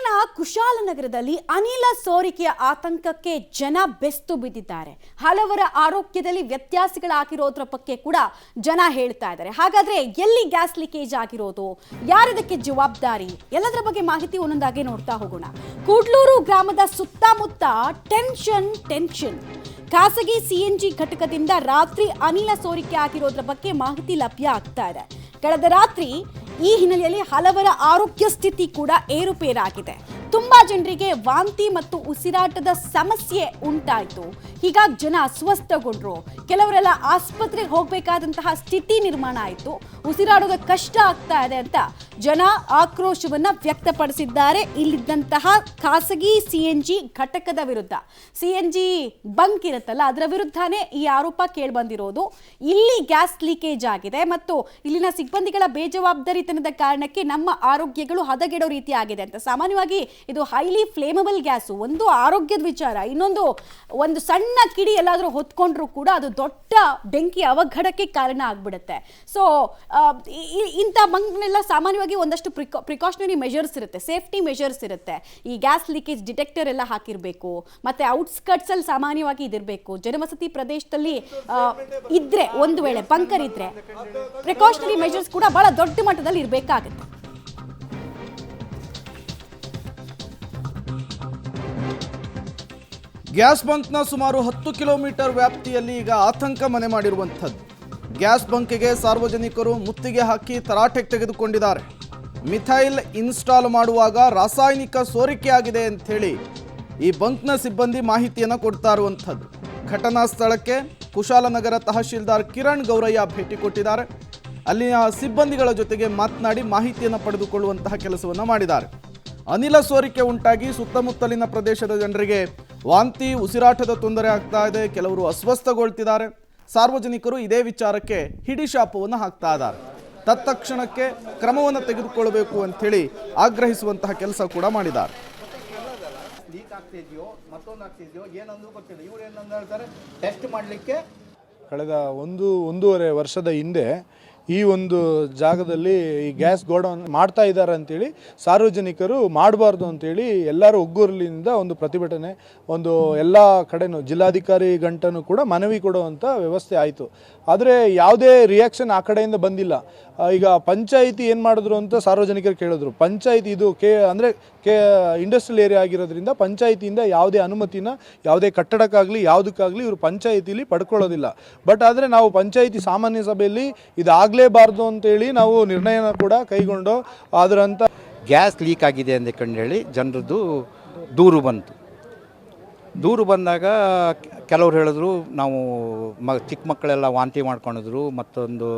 ಇಲ್ಲಿನ ಕುಶಾಲನಗರದಲ್ಲಿ ಅನಿಲ ಸೋರಿಕೆಯ ಆತಂಕಕ್ಕೆ ಜನ ಬೆಸ್ತು ಬಿದ್ದಿದ್ದಾರೆ. ಹಲವರ ಆರೋಗ್ಯದಲ್ಲಿ ವ್ಯತ್ಯಾಸಗಳಾಗಿರೋದ್ರ ಬಗ್ಗೆ ಕೂಡ ಜನ ಹೇಳ್ತಾ ಇದ್ದಾರೆ. ಹಾಗಾದ್ರೆ ಎಲ್ಲಿ ಗ್ಯಾಸ್ ಲೀಕೇಜ್ ಆಗಿರೋದು, ಯಾರಿದಕ್ಕೆ ಜವಾಬ್ದಾರಿ, ಎಲ್ಲದರ ಬಗ್ಗೆ ಮಾಹಿತಿ ಒಂದೊಂದಾಗಿ ನೋಡ್ತಾ ಹೋಗೋಣ. ಕೂಡ್ಲೂರು ಗ್ರಾಮದ ಸುತ್ತಮುತ್ತ ಟೆನ್ಷನ್. ಖಾಸಗಿ ಸಿಎನ್ಜಿ ಘಟಕದಿಂದ ರಾತ್ರಿ ಅನಿಲ ಸೋರಿಕೆ ಆಗಿರೋದ್ರ ಬಗ್ಗೆ ಮಾಹಿತಿ ಲಭ್ಯ ಆಗ್ತಾ ಇದೆ. ಕಳೆದ ರಾತ್ರಿ ಈ ಹಿನ್ನೆಲೆಯಲ್ಲಿ ಹಲವರ ಆರೋಗ್ಯ ಸ್ಥಿತಿ ಕೂಡ ಏರುಪೇರಾಗಿದೆ. ತುಂಬಾ ಜನರಿಗೆ ವಾಂತಿ ಮತ್ತು ಉಸಿರಾಟದ ಸಮಸ್ಯೆ ಉಂಟಾಯಿತು. ಹೀಗಾಗಿ ಜನ ಅಸ್ವಸ್ಥಗೊಂಡ್ರು. ಕೆಲವರೆಲ್ಲ ಆಸ್ಪತ್ರೆಗೆ ಹೋಗಬೇಕಾದಂತಹ ಸ್ಥಿತಿ ನಿರ್ಮಾಣ ಆಯಿತು. ಉಸಿರಾಡೋದ ಕಷ್ಟ ಆಗ್ತಾ ಇದೆ ಅಂತ ಜನ ಆಕ್ರೋಶವನ್ನ ವ್ಯಕ್ತಪಡಿಸಿದ್ದಾರೆ. ಇಲ್ಲಿದ್ದಂತಹ ಖಾಸಗಿ ಸಿಎನ್ಜಿ ಘಟಕದ ವಿರುದ್ಧ, ಸಿಎನ್ಜಿ ಬಂಕ್ ಇರುತ್ತಲ್ಲ ಅದರ ವಿರುದ್ಧನೇ ಈ ಆರೋಪ ಕೇಳಿಬಂದಿರೋದು. ಇಲ್ಲಿ ಗ್ಯಾಸ್ ಲೀಕೇಜ್ ಆಗಿದೆ ಮತ್ತು ಇಲ್ಲಿನ ಸಿಬ್ಬಂದಿಗಳ ಬೇಜವಾಬ್ದಾರಿತನದ ಕಾರಣಕ್ಕೆ ನಮ್ಮ ಆರೋಗ್ಯಗಳು ಹದಗೆಡೋ ರೀತಿ ಆಗಿದೆ ಅಂತ. ಸಾಮಾನ್ಯವಾಗಿ ಇದು ಹೈಲಿ ಫ್ಲೇಮಬಲ್ ಗ್ಯಾಸು. ಒಂದು ಆರೋಗ್ಯದ ವಿಚಾರ, ಇನ್ನೊಂದು ಒಂದು ಸಣ್ಣ ಕಿಡಿ ಎಲ್ಲಾದರೂ ಹೊತ್ಕೊಂಡ್ರೂ ಕೂಡ ಅದು ದೊಡ್ಡ ಬೆಂಕಿ ಅವಘಡಕ್ಕೆ ಕಾರಣ ಆಗ್ಬಿಡುತ್ತೆ. ಸೊ ಇಂಥ ಬಂಕ್ನೆಲ್ಲ ಸಾಮಾನ್ಯವಾಗಿ ಒಂದಷ್ಟು ಪ್ರಿಕಾಷನರಿ ಮೆಷರ್ಸ್ ಇರುತ್ತೆ, ಸೇಫ್ಟಿ ಮೆಷರ್ಸ್ ಇರುತ್ತೆ. ಈ ಗ್ಯಾಸ್ ಲೀಕೇಜ್ ಡಿಟೆಕ್ಟರ್ ಎಲ್ಲ ಹಾಕಿರಬೇಕು, ಮತ್ತೆ ಔಟ್ಸ್ಕಟ್ಸ್ ಅಲ್ಲಿ ಸಾಮಾನ್ಯವಾಗಿ ಇದಿರಬೇಕು. ಜನವಸತಿ ಪ್ರದೇಶದಲ್ಲಿ ಇದ್ರೆ, ಒಂದು ವೇಳೆ ಬಂಕರ್ ಇದ್ರೆ ಪ್ರಿಕಾಷನರಿ ಮೆಷರ್ಸ್ ಕೂಡ ಬಹಳ ದೊಡ್ಡ ಮಟ್ಟದಲ್ಲಿ ಇರಬೇಕಾಗುತ್ತೆ. ಗ್ಯಾಸ್ ಬಂಕ್ನ ಸುಮಾರು 10 ಕಿಲೋಮೀಟರ್ ವ್ಯಾಪ್ತಿಯಲ್ಲಿ ಈಗ ಆತಂಕ ಮನೆ ಮಾಡಿರುವಂಥದ್ದು. ಗ್ಯಾಸ್ ಬಂಕ್ಗೆ ಸಾರ್ವಜನಿಕರು ಮುತ್ತಿಗೆ ಹಾಕಿ ತರಾಟೆಗೆ ತೆಗೆದುಕೊಂಡಿದ್ದಾರೆ. ಮಿಥೈಲ್ ಇನ್ಸ್ಟಾಲ್ ಮಾಡುವಾಗ ರಾಸಾಯನಿಕ ಸೋರಿಕೆಯಾಗಿದೆ ಅಂಥೇಳಿ ಈ ಬಂಕ್ನ ಸಿಬ್ಬಂದಿ ಮಾಹಿತಿಯನ್ನು ಕೊಡ್ತಾ ಇರುವಂಥದ್ದು. ಘಟನಾ ಸ್ಥಳಕ್ಕೆ ಕುಶಾಲನಗರ ತಹಶೀಲ್ದಾರ್ ಕಿರಣ್ ಗೌರಯ್ಯ ಭೇಟಿ ಕೊಟ್ಟಿದ್ದಾರೆ. ಅಲ್ಲಿನ ಸಿಬ್ಬಂದಿಗಳ ಜೊತೆಗೆ ಮಾತನಾಡಿ ಮಾಹಿತಿಯನ್ನು ಪಡೆದುಕೊಳ್ಳುವಂತಹ ಕೆಲಸವನ್ನು ಮಾಡಿದ್ದಾರೆ. ಅನಿಲ ಸೋರಿಕೆ ಉಂಟಾಗಿ ಸುತ್ತಮುತ್ತಲಿನ ಪ್ರದೇಶದ ಜನರಿಗೆ ವಾಂತಿ, ಉಸಿರಾಟದ ತೊಂದರೆ ಆಗ್ತಾ ಇದೆ. ಕೆಲವರು ಅಸ್ವಸ್ಥಗೊಳ್ತಿದ್ದಾರೆ. ಸಾರ್ವಜನಿಕರು ಇದೇ ವಿಚಾರಕ್ಕೆ ಹಿಡಿಶಾಪವನ್ನು ಹಾಕ್ತಾ ಇದ್ದಾರೆ. ತತ್ಕ್ಷಣಕ್ಕೆ ಕ್ರಮವನ್ನು ತೆಗೆದುಕೊಳ್ಳಬೇಕು ಅಂಥೇಳಿ ಆಗ್ರಹಿಸುವಂತಹ ಕೆಲಸ ಕೂಡ ಮಾಡಿದ್ದಾರೆ. ಲೀಕ್ ಆಗ್ತಿದೆಯೋ ಮತ್ತೊಂದು ಆಗ್ತಿದೆಯೋ ಏನಂದ್ರೂ ಗೊತ್ತಿಲ್ಲ. ಇವ್ರು ಏನಂತ ಹೇಳ್ತಾರೆ, ಟೆಸ್ಟ್ ಮಾಡಲಿಕ್ಕೆ ಕಳೆದ ಒಂದೂವರೆ ವರ್ಷದ ಹಿಂದೆ ಈ ಒಂದು ಜಾಗದಲ್ಲಿ ಈ ಗ್ಯಾಸ್ ಗೋಡೌನ್ ಮಾಡ್ತಾ ಇದ್ದಾರೆ ಅಂತೇಳಿ ಸಾರ್ವಜನಿಕರು ಮಾಡಬಾರ್ದು ಅಂತೇಳಿ ಎಲ್ಲರೂ ಒಗ್ಗೂರಲಿಂದ ಒಂದು ಪ್ರತಿಭಟನೆ, ಒಂದು ಎಲ್ಲ ಕಡೆನೂ ಜಿಲ್ಲಾಧಿಕಾರಿ ಗಂಟನೂ ಕೂಡ ಮನವಿ ಕೊಡುವಂಥ ವ್ಯವಸ್ಥೆ ಆಯಿತು. ಆದರೆ ಯಾವುದೇ ರಿಯಾಕ್ಷನ್ ಆ ಕಡೆಯಿಂದ ಬಂದಿಲ್ಲ. ಈಗ ಪಂಚಾಯಿತಿ ಏನು ಮಾಡಿದ್ರು ಅಂತ ಸಾರ್ವಜನಿಕರು ಕೇಳಿದ್ರು. ಪಂಚಾಯಿತಿ ಇದು ಅಂದರೆ ಇಂಡಸ್ಟ್ರಿಯಲ್ ಏರಿಯಾ ಆಗಿರೋದ್ರಿಂದ ಪಂಚಾಯಿತಿಯಿಂದ ಯಾವುದೇ ಅನುಮತಿನ ಯಾವುದೇ ಕಟ್ಟಡಕ್ಕಾಗಲಿ ಯಾವುದಕ್ಕಾಗಲಿ ಇವರು ಪಂಚಾಯಿತಿಲಿ ಪಡ್ಕೊಳ್ಳೋದಿಲ್ಲ. ಬಟ್ ಆದರೆ ನಾವು ಪಂಚಾಯಿತಿ ಸಾಮಾನ್ಯ ಸಭೆಯಲ್ಲಿ ಇದಾಗಲೇಬಾರ್ದು ಅಂತೇಳಿ ನಾವು ನಿರ್ಣಯನ ಕೂಡ ಕೈಗೊಂಡು ಅದರಂಥ ಗ್ಯಾಸ್ ಲೀಕ್ ಆಗಿದೆ ಅಂತ ಕಂಡುಹೇಳಿ ಜನರದ್ದು ದೂರು ಬಂದಾಗ ಕೆಲವ್ರು ಹೇಳಿದ್ರು ನಾವು ಚಿಕ್ಕ ಮಕ್ಕಳೆಲ್ಲ ವಾಂತಿ ಮಾಡ್ಕೊಂಡಿದ್ರು. ಮತ್ತೊಂದು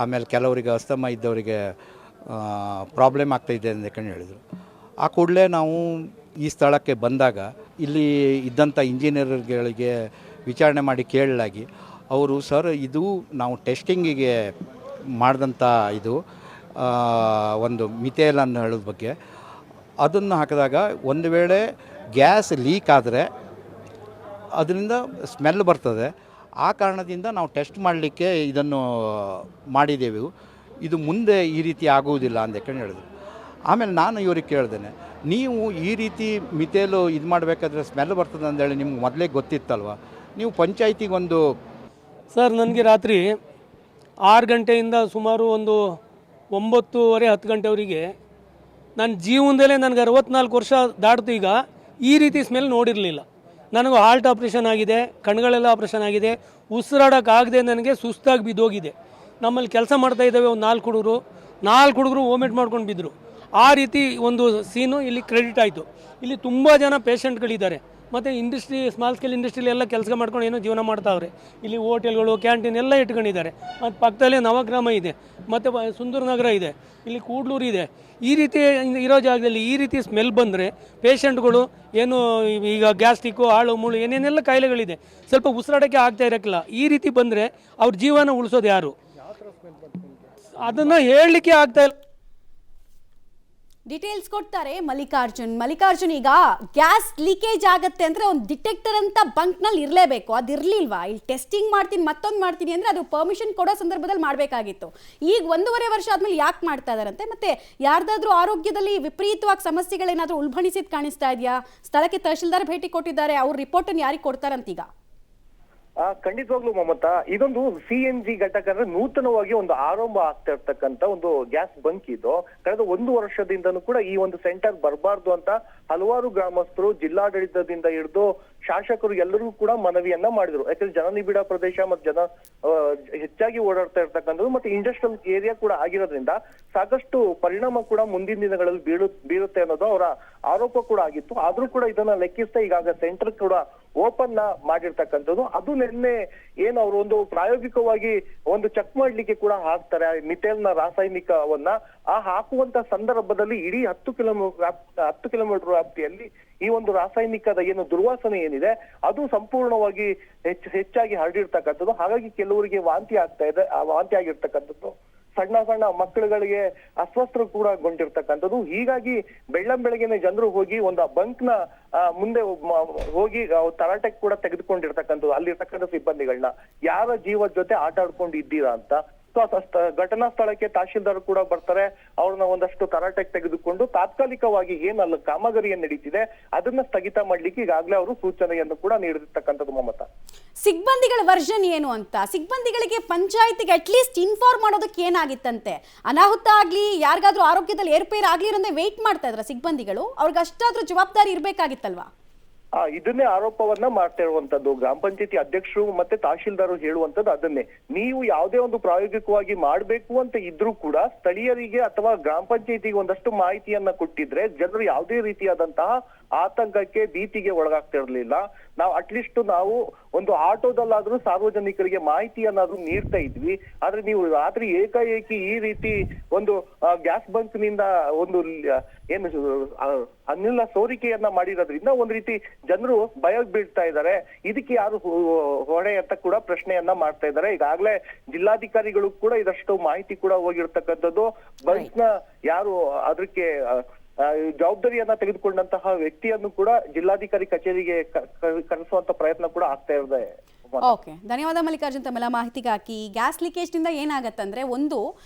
ಆಮೇಲೆ ಕೆಲವರಿಗೆ ಅಸ್ತಮ ಇದ್ದವರಿಗೆ ಪ್ರಾಬ್ಲಮ್ ಆಗ್ತಾಯಿದೆ ಅಂತ ಹೇಳಿದರು. ಆ ಕೂಡಲೇ ನಾವು ಈ ಸ್ಥಳಕ್ಕೆ ಬಂದಾಗ ಇಲ್ಲಿ ಇದ್ದಂಥ ಇಂಜಿನಿಯರ್ಗಳಿಗೆ ವಿಚಾರಣೆ ಮಾಡಿ ಕೇಳಲಾಗಿ ಅವರು, ಸರ್ ಇದು ನಾವು ಟೆಸ್ಟಿಂಗಿಗೆ ಮಾಡಿದಂಥ ಇದು ಒಂದು ಮಿಥೈಲ್ ಅನ್ನು ಹೇಳೋದ ಬಗ್ಗೆ ಅದನ್ನು ಹಾಕಿದಾಗ ಒಂದು ವೇಳೆ ಗ್ಯಾಸ್ ಲೀಕ್ ಆದರೆ ಅದರಿಂದ ಸ್ಮೆಲ್ ಬರ್ತದೆ. ಆ ಕಾರಣದಿಂದ ನಾವು ಟೆಸ್ಟ್ ಮಾಡಲಿಕ್ಕೆ ಇದನ್ನು ಮಾಡಿದ್ದೇವೆ. ಇದು ಮುಂದೆ ಈ ರೀತಿ ಆಗುವುದಿಲ್ಲ ಅಂತ ಹೇಳಿದ್ರು. ಆಮೇಲೆ ನಾನು ಇವ್ರಿಗೆ ಕೇಳ್ದೇನೆ, ನೀವು ಈ ರೀತಿ ಮಿಥೈಲು ಇದು ಮಾಡಬೇಕಾದ್ರೆ ಸ್ಮೆಲ್ ಬರ್ತದೆ ಅಂತೇಳಿ ನಿಮ್ಗೆ ಮೊದಲೇ ಗೊತ್ತಿತ್ತಲ್ವ, ನೀವು ಪಂಚಾಯಿತಿಗೊಂದು ಸರ್ ನನಗೆ ರಾತ್ರಿ 6 ಗಂಟೆಯಿಂದ ಸುಮಾರು ಒಂದು 9:30 10 ಗಂಟೆವರೆಗೆ ನನ್ನ ಜೀವನದಲ್ಲೇ ನನಗೆ 64 ವರ್ಷ ದಾಟ್ತು. ಈಗ ಈ ರೀತಿ ಸ್ಮೆಲ್ ನೋಡಿರಲಿಲ್ಲ. ನನಗೂ ಹಾರ್ಟ್ ಆಪ್ರೇಷನ್ ಆಗಿದೆ, ಕಣ್ಗಳೆಲ್ಲ ಆಪ್ರೇಷನ್ ಆಗಿದೆ, ಉಸಿರಾಡೋಕ್ಕಾಗದೆ ನನಗೆ ಸುಸ್ತಾಗಿ ಬಿದ್ದೋಗಿದೆ. ನಮ್ಮಲ್ಲಿ ಕೆಲಸ ಮಾಡ್ತಾ ಇದ್ದಾವೆ ಒಂದು 4 ಹುಡುಗರು ವೋಮಿಟ್ ಮಾಡ್ಕೊಂಡು ಬಿದ್ದರು. ಆ ರೀತಿ ಒಂದು ಸೀನು ಇಲ್ಲಿ ಕ್ರೆಡಿಟ್ ಆಯಿತು. ಇಲ್ಲಿ ತುಂಬ ಜನ ಪೇಷಂಟ್ಗಳಿದ್ದಾರೆ. ಮತ್ತು ಇಂಡಸ್ಟ್ರಿ, ಸ್ಮಾಲ್ ಸ್ಕೇಲ್ ಇಂಡಸ್ಟ್ರಿಲಿ ಎಲ್ಲ ಕೆಲಸ ಮಾಡ್ಕೊಂಡು ಏನೋ ಜೀವನ ಮಾಡ್ತಾವ್ರೆ. ಇಲ್ಲಿ ಹೋಟೆಲ್ಗಳು, ಕ್ಯಾಂಟೀನ್ ಎಲ್ಲ ಇಟ್ಕೊಂಡಿದ್ದಾರೆ. ಮತ್ತು ಪಕ್ಕದಲ್ಲೇ ನವಗ್ರಾಮ ಇದೆ, ಮತ್ತು ಸುಂದರ ನಗರ ಇದೆ, ಇಲ್ಲಿ ಕೂಡ್ಲೂರು ಇದೆ. ಈ ರೀತಿ ಇರೋ ಜಾಗದಲ್ಲಿ ಈ ರೀತಿ ಸ್ಮೆಲ್ ಬಂದರೆ ಪೇಷಂಟ್ಗಳು ಏನು ಈಗ ಗ್ಯಾಸ್ಟ್ರಿಕ್ಕು, ಆಳು ಮುಳು ಏನೇನೆಲ್ಲ ಕಾಯಿಲೆಗಳಿದೆ, ಸ್ವಲ್ಪ ಉಸಿರಾಡೋಕ್ಕೆ ಆಗ್ತಾ ಇರೋಕ್ಕಿಲ್ಲ. ಈ ರೀತಿ ಬಂದರೆ ಅವ್ರ ಜೀವನ ಉಳಿಸೋದು ಯಾರು? ಅದನ್ನು ಹೇಳಲಿಕ್ಕೆ ಆಗ್ತಾ ಇಲ್ಲ. ಡೀಟೇಲ್ಸ್ ಕೊಡ್ತಾರೆ ಮಲ್ಲಿಕಾರ್ಜುನ್ ಈಗ ಗ್ಯಾಸ್ ಲೀಕೇಜ್ ಆಗತ್ತೆ ಅಂದ್ರೆ ಒಂದು ಡಿಟೆಕ್ಟರ್ ಅಂತ ಬಂಕ್ನಲ್ಲಿ ಇರಲೇಬೇಕು. ಅದಿರ್ಲಿಲ್ವಾ? ಇಲ್ಲಿ ಟೆಸ್ಟಿಂಗ್ ಮಾಡ್ತೀನಿ ಮತ್ತೊಂದು ಮಾಡ್ತೀನಿ ಅಂದ್ರೆ ಅದು ಪರ್ಮಿಷನ್ ಕೊಡೋ ಸಂದರ್ಭದಲ್ಲಿ ಮಾಡಬೇಕಾಗಿತ್ತು. ಈಗ 1.5 ವರ್ಷ ಆದ್ಮೇಲೆ ಯಾಕೆ ಮಾಡ್ತಾ ಇದಾರಂತೆ? ಮತ್ತೆ ಯಾರ್ದಾದ್ರೂ ಆರೋಗ್ಯದಲ್ಲಿ ವಿಪರೀತವಾಗಿ ಸಮಸ್ಯೆಗಳೇನಾದ್ರೂ ಉಲ್ಬಣಿಸಿದ್ ಕಾಣಿಸ್ತಾ ಇದೆಯಾ? ಸ್ಥಳಕ್ಕೆ ತಹಶೀಲ್ದಾರ್ ಭೇಟಿ ಕೊಟ್ಟಿದ್ದಾರೆ, ಅವ್ರ ರಿಪೋರ್ಟ್ ಅನ್ನು ಯಾರಿಗೆ ಕೊಡ್ತಾರಂತೀಗ? ಖಂಡಿತವಾಗ್ಲೂ ಮಮತಾ, ಇದೊಂದು CNG ಘಟಕ ಅಂದ್ರೆ ನೂತನವಾಗಿ ಒಂದು ಆರಂಭ ಆಗ್ತಾ ಇರ್ತಕ್ಕಂತ ಒಂದು ಗ್ಯಾಸ್ ಬಂಕ್ ಇದು. ಕಳೆದ 1 ವರ್ಷದಿಂದನೂ ಕೂಡ ಈ ಒಂದು ಸೆಂಟರ್ ಬರಬಾರ್ದು ಅಂತ ಹಲವಾರು ಗ್ರಾಮಸ್ಥರು, ಜಿಲ್ಲಾಡಳಿತದಿಂದ ಹಿಡಿದು ಶಾಸಕರು ಎಲ್ಲರೂ ಕೂಡ ಮನವಿಯನ್ನ ಮಾಡಿದ್ರು. ಯಾಕಂದ್ರೆ ಜನನಿಬಿಡ ಪ್ರದೇಶ ಮತ್ತು ಜನ ಹೆಚ್ಚಾಗಿ ಓಡಾಡ್ತಾ ಇರ್ತಕ್ಕಂಥದ್ದು ಮತ್ತೆ ಇಂಡಸ್ಟ್ರಿಯಲ್ ಏರಿಯಾ ಕೂಡ ಆಗಿರೋದ್ರಿಂದ ಸಾಕಷ್ಟು ಪರಿಣಾಮ ಕೂಡ ಮುಂದಿನ ದಿನಗಳಲ್ಲಿ ಬೀಳುತ್ತೆ ಅನ್ನೋದು ಅವರ ಆರೋಪ ಕೂಡ ಆಗಿತ್ತು. ಆದ್ರೂ ಕೂಡ ಇದನ್ನ ಲೆಕ್ಕಿಸ್ತಾ ಈಗಾಗ ಸೆಂಟರ್ ಕೂಡ ಓಪನ್ ಮಾಡಿರ್ತಕ್ಕಂಥದ್ದು. ಅದು ನಿನ್ನೆ ಏನು ಅವರು ಒಂದು ಪ್ರಾಯೋಗಿಕವಾಗಿ ಒಂದು ಚೆಕ್ ಮಾಡ್ಲಿಕ್ಕೆ ಕೂಡ ಹಾಕ್ತಾರೆ ಮಿಥೇಲ್ನ ರಾಸಾಯನಿಕವನ್ನ. ಆ ಹಾಕುವಂತ ಸಂದರ್ಭದಲ್ಲಿ ಇಡೀ 10 ಕಿಲೋಮೀಟರ್ ವ್ಯಾಪ್ತಿಯಲ್ಲಿ ಈ ಒಂದು ರಾಸಾಯನಿಕದ ಏನು ದುರ್ವಾಸನೆ ಏನಿದೆ ಅದು ಸಂಪೂರ್ಣವಾಗಿ ಹೆಚ್ಚಾಗಿ ಹರಡಿರ್ತಕ್ಕಂಥದ್ದು. ಹಾಗಾಗಿ ಕೆಲವರಿಗೆ ವಾಂತಿ ಆಗ್ತಾ ಇದೆ. ಆ ವಾಂತಿ ಆಗಿರ್ತಕ್ಕಂಥದ್ದು ಸಣ್ಣ ಸಣ್ಣ ಮಕ್ಕಳುಗಳಿಗೆ ಅಸ್ವಸ್ಥರು ಕೂಡ ಗೊಂಡಿರ್ತಕ್ಕಂಥದ್ದು. ಹೀಗಾಗಿ ಬೆಳ್ಳಂಬೆಳಗ್ಗೆನೆ ಜನರು ಹೋಗಿ ಒಂದು ಬಂಕ್ ನ ಮುಂದೆ ಹೋಗಿ ತರಾಟೆಗೆ ಕೂಡ ತೆಗೆದುಕೊಂಡಿರ್ತಕ್ಕಂಥದ್ದು ಅಲ್ಲಿರ್ತಕ್ಕಂಥ ಸಿಬ್ಬಂದಿಗಳನ್ನ, ಯಾರ ಜೀವದ ಜೊತೆ ಆಟ ಆಡ್ಕೊಂಡು ಇದ್ದೀರಾ ಅಂತ. ಘಟನಾ ಸ್ಥಳಕ್ಕೆ ತಹಶೀಲ್ದಾರ್ ಕೂಡ ಬರ್ತಾರೆ. ಅವ್ರನ್ನ ಒಂದಷ್ಟು ತರಾಟೆಗೆ ತೆಗೆದುಕೊಂಡು ತಾತ್ಕಾಲಿಕವಾಗಿ ಏನಲ್ಲ ಕಾಮಗಾರಿಯನ್ನು ನಡೀತಿದೆ ಅದನ್ನ ಸ್ಥಗಿತ ಮಾಡ್ಲಿಕ್ಕೆ ಈಗಾಗಲೇ ಅವರು ಸೂಚನೆಯನ್ನು ಕೂಡ ನೀಡಿರ್ತಕ್ಕಂಥದ್ದು. ಮಮತಾ, ಸಿಬ್ಬಂದಿಗಳ ವರ್ಷನ್ ಏನು ಅಂತ, ಸಿಬ್ಬಂದಿಗಳಿಗೆ ಪಂಚಾಯತಿಗೆ ಅಟ್ಲೀಸ್ಟ್ ಇನ್ಫಾರ್ಮ್ ಮಾಡೋದಕ್ಕೆ ಏನಾಗಿತ್ತಂತೆ? ಅನಾಹುತ ಆಗ್ಲಿ ಯಾರಿಗಾದ್ರೂ ಆರೋಗ್ಯದಲ್ಲಿ ಏರ್ಪೇರ್ ಆಗ್ಲಿ ಅಂದ್ರೆ ವೇಟ್ ಮಾಡ್ತಾ ಇದ್ರ ಸಿಬ್ಬಂದಿಗಳು? ಅವ್ರಿಗೆ ಅಷ್ಟಾದ್ರೂ ಜವಾಬ್ದಾರಿ ಇರ್ಬೇಕಾಗಿತ್ತಲ್ವಾ? ಇದನ್ನೇ ಆರೋಪವನ್ನ ಮಾಡ್ತಾ ಇರುವಂತದ್ದು ಗ್ರಾಮ ಪಂಚಾಯತಿ ಅಧ್ಯಕ್ಷರು ಮತ್ತೆ ತಹಶೀಲ್ದಾರ್ ಹೇಳುವಂತದ್ದು ಅದನ್ನೇ. ನೀವು ಯಾವುದೇ ಒಂದು ಪ್ರಾಯೋಗಿಕವಾಗಿ ಮಾಡ್ಬೇಕು ಅಂತ ಇದ್ರೂ ಕೂಡ ಸ್ಥಳೀಯರಿಗೆ ಅಥವಾ ಗ್ರಾಮ ಪಂಚಾಯತಿಗೆ ಒಂದಷ್ಟು ಮಾಹಿತಿಯನ್ನ ಕೊಟ್ಟಿದ್ರೆ ಜನರು ಯಾವುದೇ ರೀತಿಯಾದಂತಹ ಆತಂಕಕ್ಕೆ ಭೀತಿಗೆ ಒಳಗಾಗ್ತಿರ್ಲಿಲ್ಲ. ನಾವು ಅಟ್ಲೀಸ್ಟ್ ನಾವು ಒಂದು ಆಟೋದಲ್ಲಾದ್ರೂ ಸಾರ್ವಜನಿಕರಿಗೆ ಮಾಹಿತಿಯನ್ನಾದ್ರೂ ನೀಡ್ತಾ ಇದ್ವಿ. ಆದ್ರೆ ನೀವು ರಾತ್ರಿ ಏಕಾಏಕಿ ಈ ರೀತಿ ಒಂದು ಗ್ಯಾಸ್ ಬಂಕ್ ನಿಂದ ಒಂದು ಏನು ಅನಿಲ ಸೋರಿಕೆಯನ್ನ ಮಾಡಿರೋದ್ರಿಂದ ಒಂದ್ ರೀತಿ ಜನರು ಭಯ ಬೀಳ್ತಾ ಇದ್ದಾರೆ. ಇದಕ್ಕೆ ಯಾರು ಹೊಣೆ ಅಂತ ಕೂಡ ಪ್ರಶ್ನೆಯನ್ನ ಮಾಡ್ತಾ ಇದ್ದಾರೆ. ಈಗಾಗಲೇ ಜಿಲ್ಲಾಧಿಕಾರಿಗಳು ಕೂಡ ಇದಷ್ಟು ಮಾಹಿತಿ ಕೂಡ ಹೋಗಿರ್ತಕ್ಕಂಥದ್ದು. ಬಂಕ್ ನ ಯಾರು ಅದಕ್ಕೆ ಜವಾಬ್ದಾರಿಯನ್ನ ತೆಗೆದುಕೊಂಡಂತಹ ವ್ಯಕ್ತಿಯನ್ನು ಕೂಡ ಜಿಲ್ಲಾಧಿಕಾರಿ ಕಚೇರಿಗೆ ಕರೆಸುವಂತ ಪ್ರಯತ್ನ ಕೂಡ ಆಗ್ತಾ ಇದೆ. ಓಕೆ, ಧನ್ಯವಾದ ಮಲ್ಲಿಕಾರ್ಜುನ್ ತಮ್ಮೆಲ್ಲ ಮಾಹಿತಿಗಾಗಿ. ಗ್ಯಾಸ್ ಲೀಕೇಜ್ ನಿಂದ ಏನಾಗತ್ತಂದ್ರೆ ಒಂದು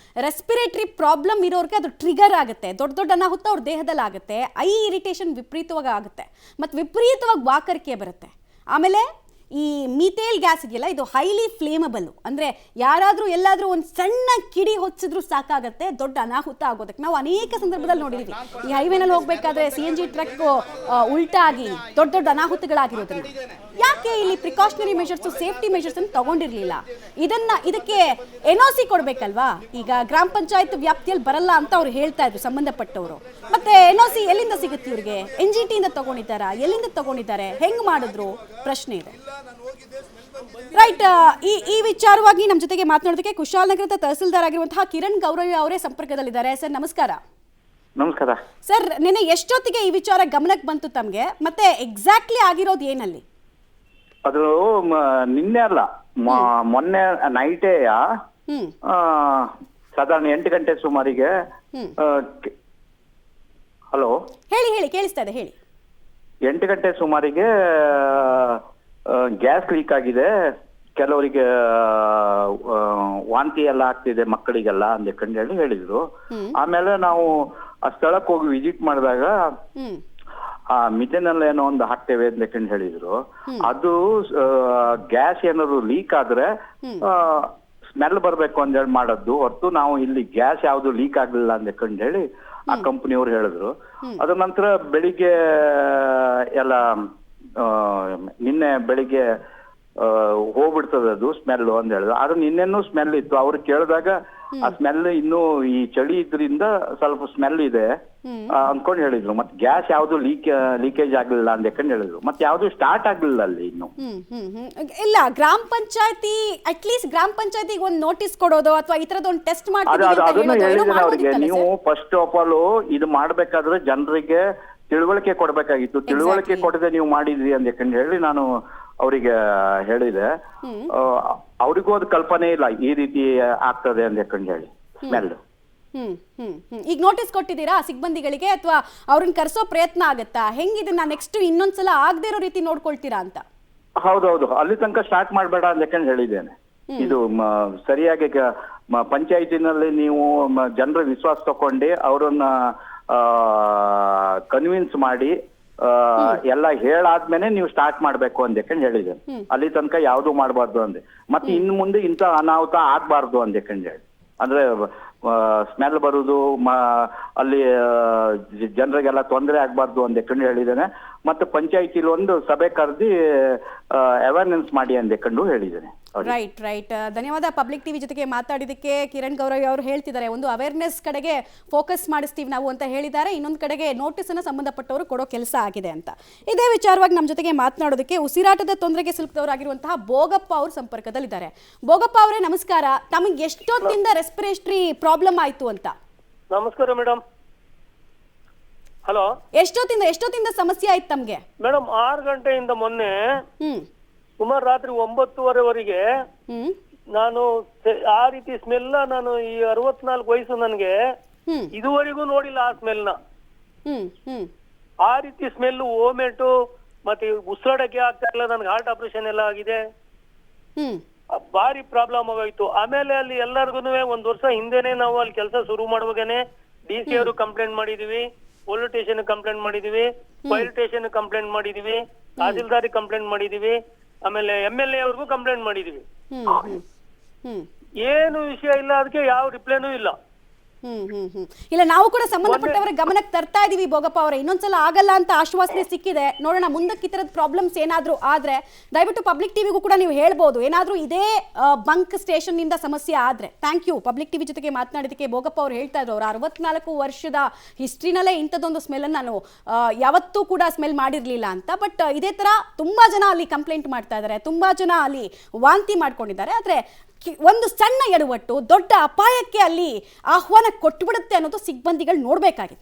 ರೆಸ್ಪಿರೇಟರಿ ಪ್ರಾಬ್ಲಮ್ ಇರೋರಿಗೆ ಅದು ಟ್ರಿಗರ್ ಆಗುತ್ತೆ, ದೊಡ್ಡ ಅನಾಹುತ ಅವ್ರ ದೇಹದಲ್ಲಿ ಆಗುತ್ತೆ, ಐ ಇರಿಟೇಷನ್ ವಿಪರೀತವಾಗಿ ಆಗುತ್ತೆ ಮತ್ತು ವಿಪರೀತವಾಗಿ ವಾಕರಿಕೆ ಬರುತ್ತೆ. ಆಮೇಲೆ ಈ ಮೀಥೇಲ್ ಗ್ಯಾಸ್ ಇದೆಯಲ್ಲ, ಇದು ಹೈಲಿ ಫ್ಲೇಮಬಲ್. ಅಂದರೆ ಯಾರಾದರೂ ಎಲ್ಲಾದರೂ ಒಂದು ಸಣ್ಣ ಕಿಡಿ ಹೊಚ್ಚಿದ್ರೂ ಸಾಕಾಗತ್ತೆ ದೊಡ್ಡ ಅನಾಹುತ ಆಗೋದಕ್ಕೆ. ನಾವು ಅನೇಕ ಸಂದರ್ಭದಲ್ಲಿ ನೋಡಿದ್ದೀವಿ, ಈ ಹೈವೇನಲ್ಲಿ ಹೋಗ್ಬೇಕಾದ್ರೆ CNG ಟ್ರಕ್ ಉಲ್ಟಾಗಿ ದೊಡ್ಡ ಅನಾಹುತಗಳಾಗಿರೋದನ್ನ. ಯಾಕೆ ಇಲ್ಲಿ ಪ್ರಿಕಾಷನರಿ ಮೆಷರ್ಸ್, ಸೇಫ್ಟಿ ಮೆಷರ್ಸ್ ಅನ್ನು ತಗೊಂಡಿರ್ಲಿಲ್ಲ? ಇದಕ್ಕೆ NOC ಕೊಡ್ಬೇಕಲ್ವಾ? ಈಗ ಗ್ರಾಮ ಪಂಚಾಯತ್ ವ್ಯಾಪ್ತಿಯಲ್ಲಿ ಬರಲ್ಲ ಅಂತ ಅವ್ರು ಹೇಳ್ತಾ ಇದ್ರು ಸಂಬಂಧಪಟ್ಟವರು. ಮತ್ತೆ NOC ಎಲ್ಲಿಂದ ಸಿಗುತ್ತೆ ಇವ್ರಿಗೆ? NGT ಇಂದ ತಗೊಂಡಿದ್ದಾರಾ? ಎಲ್ಲಿಂದ ತಗೊಂಡಿದ್ದಾರೆ? ಹೆಂಗ್ ಮಾಡಿದ್ರು? ಪ್ರಶ್ನೆ ಇದೆ. ರೈಟ್, ಈ ವಿಚಾರವಾಗಿ ನಮ್ಮ ಜೊತೆಗೆ ಮಾತನಾಡೋದಕ್ಕೆ ಕುಶಾಲನಗರದ ತಹಸೀಲ್ದಾರ್ ಆಗಿರುವಂತಹ ಕಿರಣ್ ಗೌರವ್ ಅವರೇ ಸಂಪರ್ಕದಲ್ಲಿದ್ದಾರೆ. ಸರ್ ನಮಸ್ಕಾರ. ನಮಸ್ಕಾರ ಸರ್, ನಿನ್ನೆ ಎಷ್ಟೊತ್ತಿಗೆ ಈ ವಿಚಾರ ಗಮನಕ್ಕೆ ಬಂತು ತಮಗೆ? ಮತ್ತೆ ಎಕ್ಸಾಕ್ಟ್ಲಿ ಆಗಿರೋದು ಏನಲ್ಲಿ? ಅದು ನಿನ್ನೆ ಅಲ್ಲ, ಮೊನ್ನೆ ನೈಟೇ ಸಾಧಾರಣ 8 ಗಂಟೆ ಸುಮಾರಿಗೆ. ಹಲೋ, ಹೇಳಿ ಕೇಳಿಸ್ತಾ ಇದೆ, ಹೇಳಿ. 8 ಗಂಟೆ ಸುಮಾರಿಗೆ ಗ್ಯಾಸ್ ಲೀಕ್ ಆಗಿದೆ, ಕೆಲವರಿಗೆ ವಾಂತಿ ಎಲ್ಲ ಆಗ್ತಿದೆ ಮಕ್ಕಳಿಗೆಲ್ಲ ಅಂದ್ಕೊಂಡು ಹೇಳಿದ್ರು. ಆಮೇಲೆ ನಾವು ಆ ಸ್ಥಳಕ್ಕೆ ಹೋಗಿ ವಿಸಿಟ್ ಮಾಡಿದಾಗ ಮಿಥೇನಲ್ ಏನೋ ಒಂದು ಹಾಕ್ತೇವೆ ಅಂದ್ಕೊಂಡು ಹೇಳಿದ್ರು. ಅದು ಗ್ಯಾಸ್ ಏನಾದ್ರು ಲೀಕ್ ಆದ್ರೆ ಸ್ಮೆಲ್ ಬರ್ಬೇಕು ಅಂತೇಳಿ ಮಾಡದ್ದು ಹೊರತು ನಾವು ಇಲ್ಲಿ ಗ್ಯಾಸ್ ಯಾವ್ದು ಲೀಕ್ ಆಗ್ಲಿಲ್ಲ ಅಂದ್ಕೊಂಡು ಹೇಳಿ ಆ ಕಂಪನಿಯವ್ರು ಹೇಳಿದ್ರು. ಅದ ನಂತರ ಬೆಳಿಗ್ಗೆ ಎಲ್ಲ ನಿನ್ನೆ ಬೆಳಿಗ್ಗೆ ಹೋಗ್ಬಿಡ್ತದೆ ಅದು ಸ್ಮೆಲ್ ಅಂತ ಹೇಳಿದ್ರು. ಆದ್ರೆ ನಿನ್ನೆನೂ ಸ್ಮೆಲ್ ಇತ್ತು. ಅವ್ರು ಕೇಳಿದಾಗ ಆ ಸ್ಮೆಲ್ ಇನ್ನೂ ಈ ಚಳಿ ಇದ್ರಿಂದ ಸ್ವಲ್ಪ ಸ್ಮೆಲ್ ಇದೆ ಅನ್ಕೊಂಡ್ ಹೇಳಿದ್ರು. ಮತ್ತೆ ಗ್ಯಾಸ್ ಯಾವ್ದು ಲೀಕೇಜ್ ಆಗ್ಲಿಲ್ಲ ಅಂದ್ಕೊಂಡು ಹೇಳಿದ್ರು. ಮತ್ತೆ ಯಾವ್ದು ಸ್ಟಾರ್ಟ್ ಆಗ್ಲಿಲ್ಲ ಅಲ್ಲಿ ಇನ್ನು. ಇಲ್ಲ, ಗ್ರಾಮ ಪಂಚಾಯತಿ ಅಟ್ಲೀಸ್ಟ್ ಗ್ರಾಮ ಪಂಚಾಯತಿಗೆ ಒಂದು ನೋಟಿಸ್ ಕೊಡೋದು ಅಥವಾ ಈ ತರದ ಒಂದು ಟೆಸ್ಟ್ ಅದನ್ನ ಹೇಳಿದ್ರೆ ಅವ್ರಿಗೆ, ನೀವು ಫಸ್ಟ್ ಆಫ್ ಆಲ್ ಇದು ಮಾಡ್ಬೇಕಾದ್ರೆ ಜನರಿಗೆ ತಿಳುವಳಿಕೆ ಕೊಡ್ಬೇಕಾಗಿತ್ತು. ತಿಳುವಳಿಕೆ ಕೊಡದೆ ನೀವು ಮಾಡಿದ್ರಿ ಅಂದ್ಕೊಂಡು ಹೇಳಿ ನಾನು ಅವರಿಗೆ ಹೇಳಿದೆ. ಅವ್ರಿಗೂ ಅದು ಕಲ್ಪನೆ ಇಲ್ಲ ಈ ರೀತಿ ಆಗ್ತದೆ ಅಂದ್ಕೊಂಡು ಹೇಳಿ ಸ್ಮೆಲ್. ಈಗ ನೋಟಿಸ್ ಕೊಟ್ಟಿದ್ದೀರಾ ಸಿಬ್ಬಂದಿಗಳಿಗೆ ಅಥವಾ ಅವ್ರನ್ನ ಕರೆಸೋ ಪ್ರಯತ್ನ ಆಗತ್ತಾ? ಹೆಂಗಿದನ್ನ ನೆಕ್ಸ್ಟ್ ಇನ್ನೊಂದ್ಸಲ ಆಗದೆ ಇರೋ ರೀತಿ ನೋಡ್ಕೊಳ್ತೀರಾ ಅಂತ? ಹೌದೌದು, ಅಲ್ಲಿ ತನಕ ಸ್ಟಾರ್ಟ್ ಮಾಡಬೇಡ ಅಂತ ಹೇಳಿದ್ದೇನೆ. ಇದು ಸರಿಯಾಗಿ ಪಂಚಾಯತಿನಲ್ಲಿ ನೀವು ಜನರ ವಿಶ್ವಾಸ ತಗೊಂಡು ಅವರನ್ನ ಕನ್ವಿನ್ಸ್ ಮಾಡಿ ಎಲ್ಲ ಹೇಳಾದ್ಮೇಲೆ ನೀವು ಸ್ಟಾರ್ಟ್ ಮಾಡ್ಬೇಕು ಅಂತ ಹೇಳಿದ್ದೇನೆ. ಅಲ್ಲಿ ತನಕ ಯಾವ್ದು ಮಾಡಬಾರ್ದು ಅಂದೆ. ಮತ್ತೆ ಇನ್ನು ಮುಂದೆ ಇಂಥ ಅನಾಹುತ ಆಗ್ಬಾರ್ದು ಅಂತ ಹೇಳಿ, ಅಂದ್ರೆ ಸ್ಮೆಲ್ ಬರುದು ಅಲ್ಲಿ ಜನರಿಗೆಲ್ಲ ತೊಂದರೆ ಆಗ್ಬಾರ್ದು ಅಂತ ಹೇಳಿದ್ದೇನೆ. ಮತ್ತೆ ಪಂಚಾಯತಿಲಿ ಒಂದು ಸಭೆ ಕರೆದಿ ಅವೇರ್ನೆಸ್ ಮಾಡಿ ಅಂದ್ಕೊಂಡು ಹೇಳಿದ್ದೇನೆ. ರೈಟ್ ಧನ್ಯವಾದ. ಪಬ್ಲಿಕ್ ಟಿವಿ ಜೊತೆಗೆ ಮಾತಾಡಿದಕ್ಕೆ ಕಿರಣ್ ಗೌರವ್ ಅವರು ಹೇಳ್ತಿದ್ದಾರೆ, ಒಂದು ಅವೇರ್ನೆಸ್ ಕಡೆಗೆ ಫೋಕಸ್ ಮಾಡಿಸ್ತೀವಿ ನಾವು ಅಂತ ಹೇಳಿದ್ದಾರೆ, ಇನ್ನೊಂದು ಕಡೆಗೆ ನೋಟಿಸ್ ಅನ್ನು ಸಂಬಂಧಪಟ್ಟವರು ಕೊಡೋ ಕೆಲಸ ಆಗಿದೆ ಅಂತ. ಇದೇ ವಿಚಾರವಾಗಿ ನಮ್ಮ ಜೊತೆಗೆ ಮಾತನಾಡೋದಕ್ಕೆ ಉಸಿರಾಟದ ತೊಂದರೆಗೆ ಸಿಲುಕಿದವರಾಗಿರುವಂತಹ ಭೋಗಪ್ಪ ಅವರು ಸಂಪರ್ಕದಲ್ಲಿದ್ದಾರೆ. ಭೋಗಪ್ಪ ಅವರೇ ನಮಸ್ಕಾರ. ತಮಗೆ ಎಷ್ಟೊತ್ತಿಂದ ರೆಸ್ಪಿರೇಟರಿ ಪ್ರಾಬ್ಲಮ್ ಆಯ್ತು ಅಂತ? ನಮಸ್ಕಾರ ಮೇಡಮ್. ಹಲೋ, ಎಷ್ಟೊತ್ತಿಂದ ಸಮಸ್ಯೆ ಆಯ್ತು ತಮ್ಗೆ? ಮೇಡಮ್ 6 ಗಂಟೆಯಿಂದ ಮೊನ್ನೆ ಸುಮಾರು ರಾತ್ರಿ 9:30ವರೆಗೆ ನಾನು ಆ ರೀತಿ ಸ್ಮೆಲ್, ನಾನು ಈ 64 ವಯಸ್ಸು ನನಗೆ ಇದುವರೆಗೂ ನೋಡಿಲ್ಲ ಆ ಸ್ಮೆಲ್ನ. ಆ ರೀತಿ ಸ್ಮೆಲ್ ಓಮೆಂಟು, ಮತ್ತೆ ಉಸಿರಾಡಕ್ಕೆ ಆಗ್ತಾ ಇಲ್ಲ. ನನ್ಗೆ ಹಾರ್ಟ್ ಆಪರೇಷನ್ ಎಲ್ಲ ಆಗಿದೆ, ಭಾರಿ ಪ್ರಾಬ್ಲಮ್ ಆಗೋಯ್ತು. ಆಮೇಲೆ ಅಲ್ಲಿ ಎಲ್ಲರಿಗೂ 1 ವರ್ಷ ಹಿಂದೆನೆ ನಾವು ಅಲ್ಲಿ ಕೆಲಸ ಶುರು ಮಾಡುವಾಗನೆ DC ಅವರು ಕಂಪ್ಲೇಂಟ್ ಮಾಡಿದೀವಿ, ಪೊಲೀಸ್ ಸ್ಟೇಷನ್ ಕಂಪ್ಲೇಂಟ್ ಮಾಡಿದೀವಿ, ಫೈರ್ ಸ್ಟೇಷನ್ ಕಂಪ್ಲೇಂಟ್ ಮಾಡಿದೀವಿ, ತಹಸೀಲ್ದಾರಿ ಕಂಪ್ಲೇಂಟ್ ಮಾಡಿದೀವಿ, ಆಮೇಲೆ MLA ಅವ್ರಿಗೂ ಕಂಪ್ಲೇಂಟ್ ಮಾಡಿದೀವಿ. ಏನು ವಿಷಯ ಇಲ್ಲ, ಅದಕ್ಕೆ ಯಾವ ರಿಪ್ಲೈನೂ ಇಲ್ಲ. ಇಲ್ಲ, ನಾವು ಕೂಡ ಸಂಬಂಧಪಟ್ಟವರ ಗಮನಕ್ಕೆ ತರ್ತಾ ಇದೀವಿ ಭೋಗಪ್ಪ ಅವರೇ. ಇನ್ನೊಂದ್ಸಲ ಆಗಲ್ಲ ಅಂತ ಆಶ್ವಾಸನೆ ಸಿಕ್ಕಿದೆ. ನೋಡೋಣ ಮುಂದಕ್ಕೆ ಈ ತರದ ಪ್ರಾಬ್ಲಮ್ಸ್ ಏನಾದ್ರೂ ಆದ್ರೆ ದಯವಿಟ್ಟು ಪಬ್ಲಿಕ್ ಟಿವಿಗೂ ಕೂಡ ನೀವು ಹೇಳ್ಬೋದು, ಏನಾದ್ರೂ ಇದೇ ಬಂಕ್ ಸ್ಟೇಷನ್ ನಿಂದ ಸಮಸ್ಯೆ ಆದ್ರೆ. Thank you. ಪಬ್ಲಿಕ್ ಟಿವಿ ಜೊತೆಗೆ ಮಾತನಾಡಿದಕ್ಕೆ ಭೋಗಪ್ಪ ಅವರು ಹೇಳ್ತಾ ಇದ್ರು, ಅವ್ರ 64 ವರ್ಷದ ಹಿಸ್ಟ್ರಿನಲ್ಲೇ ಇಂಥದ್ದೊಂದು ಸ್ಮೆಲ್ ನಾನು ಯಾವತ್ತೂ ಕೂಡ ಸ್ಮೆಲ್ ಮಾಡಿರ್ಲಿಲ್ಲ ಅಂತ. ಬಟ್ ಇದೇ ತರ ತುಂಬಾ ಜನ ಅಲ್ಲಿ ಕಂಪ್ಲೇಂಟ್ ಮಾಡ್ತಾ ಇದ್ದಾರೆ, ತುಂಬಾ ಜನ ಅಲ್ಲಿ ವಾಂತಿ ಮಾಡ್ಕೊಂಡಿದ್ದಾರೆ. ಆದ್ರೆ ಒಂದು ಸಣ್ಣ ಎಡವಟ್ಟು ದೊಡ್ಡ ಅಪಾಯಕ್ಕೆ ಅಲ್ಲಿ ಆಹ್ವಾನ ಕೊಟ್ಟುಬಿಡುತ್ತೆ ಅನ್ನೋದು ಸಿಬ್ಬಂದಿಗಳು ನೋಡ್ಬೇಕಾಗಿತ್ತು.